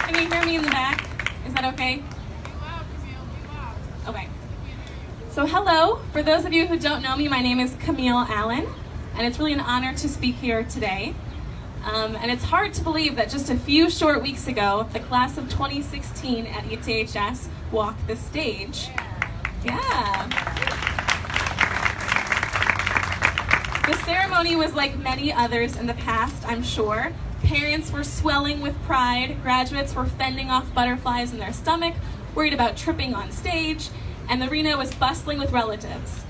Can you hear me in the back? Is that okay? Okay. So hello, for those of you who don't know me, my name is Camille Allen, and it's really an honor to speak here today. And it's hard to believe that just a few short weeks ago, the class of 2016 at ETHS walked the stage. Yeah. The ceremony was like many others in the past, I'm sure. Parents were swelling with pride, graduates were fending off butterflies in their stomach, worried about tripping on stage, and the arena was bustling with relatives.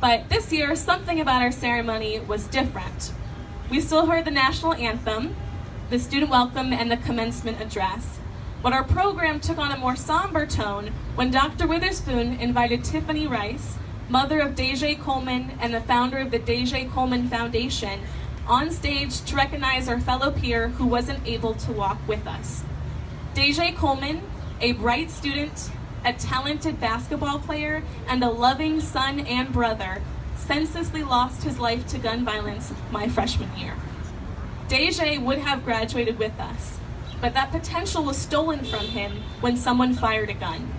But this year, something about our ceremony was different. We still heard the national anthem, the student welcome, and the commencement address. But our program took on a more somber tone when Dr. Witherspoon invited Tiffany Rice, mother of Deja Coleman and the founder of the Deja Coleman Foundation, on stage to recognize our fellow peer who wasn't able to walk with us. Deja Coleman, a bright student, a talented basketball player, and a loving son and brother, senselessly lost his life to gun violence my freshman year. Deja would have graduated with us, but that potential was stolen from him when someone fired a gun.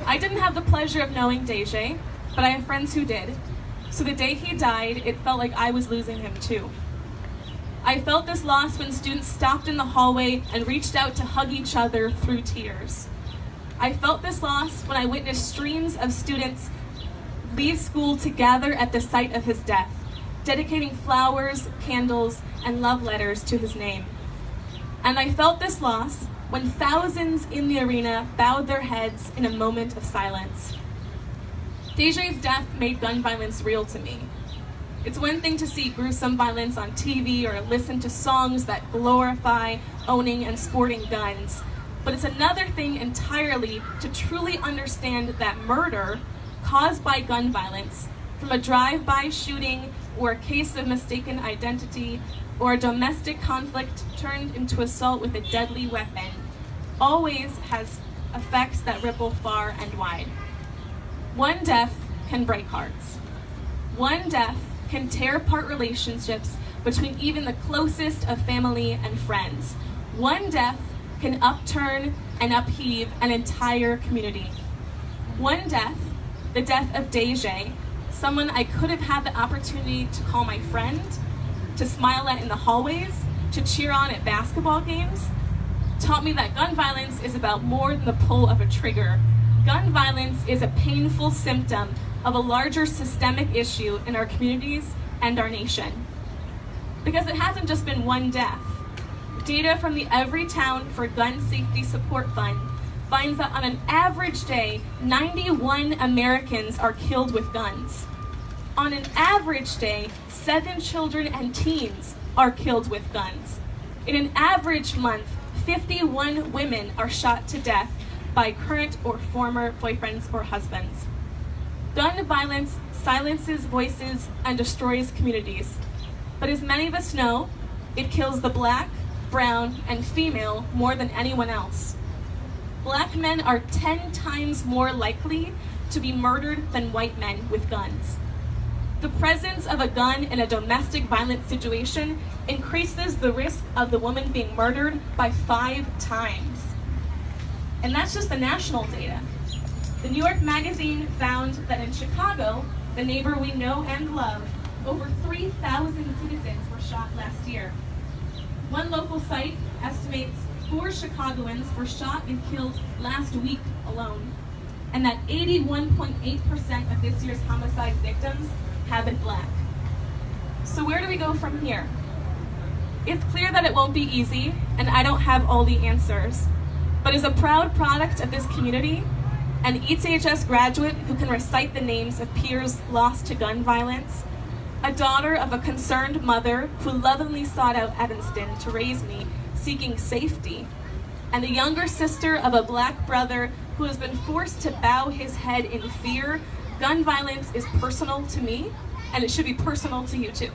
I didn't have the pleasure of knowing Deja, but I have friends who did, so the day he died, it felt like I was losing him too. I felt this loss when students stopped in the hallway and reached out to hug each other through tears. I felt this loss when I witnessed streams of students leave school to gather at the site of his death, dedicating flowers, candles, and love letters to his name. And I felt this loss when thousands in the arena bowed their heads in a moment of silence. Deja's death made gun violence real to me. It's one thing to see gruesome violence on TV or listen to songs that glorify owning and sporting guns, but it's another thing entirely to truly understand that murder caused by gun violence, from a drive-by shooting or a case of mistaken identity or a domestic conflict turned into assault with a deadly weapon, always has effects that ripple far and wide. One death can break hearts. One death can tear apart relationships between even the closest of family and friends. One death can upturn and upheave an entire community. One death, the death of Deja, someone I could have had the opportunity to call my friend, to smile at in the hallways, to cheer on at basketball games, taught me that gun violence is about more than the pull of a trigger. Gun violence is a painful symptom of a larger systemic issue in our communities and our nation. Because it hasn't just been one death. Data from the Everytown for Gun Safety Support Fund finds that on an average day, 91 Americans are killed with guns. On an average day, 7 children and teens are killed with guns. In an average month, 51 women are shot to death by current or former boyfriends or husbands. Gun violence silences voices and destroys communities. But as many of us know, it kills the Black, brown, and female more than anyone else. Black men are 10 times more likely to be murdered than white men with guns. The presence of a gun in a domestic violence situation increases the risk of the woman being murdered by 5 times. And that's just the national data. The New York Magazine found that in Chicago, the neighbor we know and love, over 3,000 citizens were shot last year. One local site estimates 4 Chicagoans were shot and killed last week alone, and that 81.8% of this year's homicide victims have been Black. So where do we go from here? It's clear that it won't be easy, and I don't have all the answers. But as a proud product of this community, an ETHS graduate who can recite the names of peers lost to gun violence, a daughter of a concerned mother who lovingly sought out Evanston to raise me, seeking safety, and a younger sister of a Black brother who has been forced to bow his head in fear, gun violence is personal to me, and it should be personal to you too.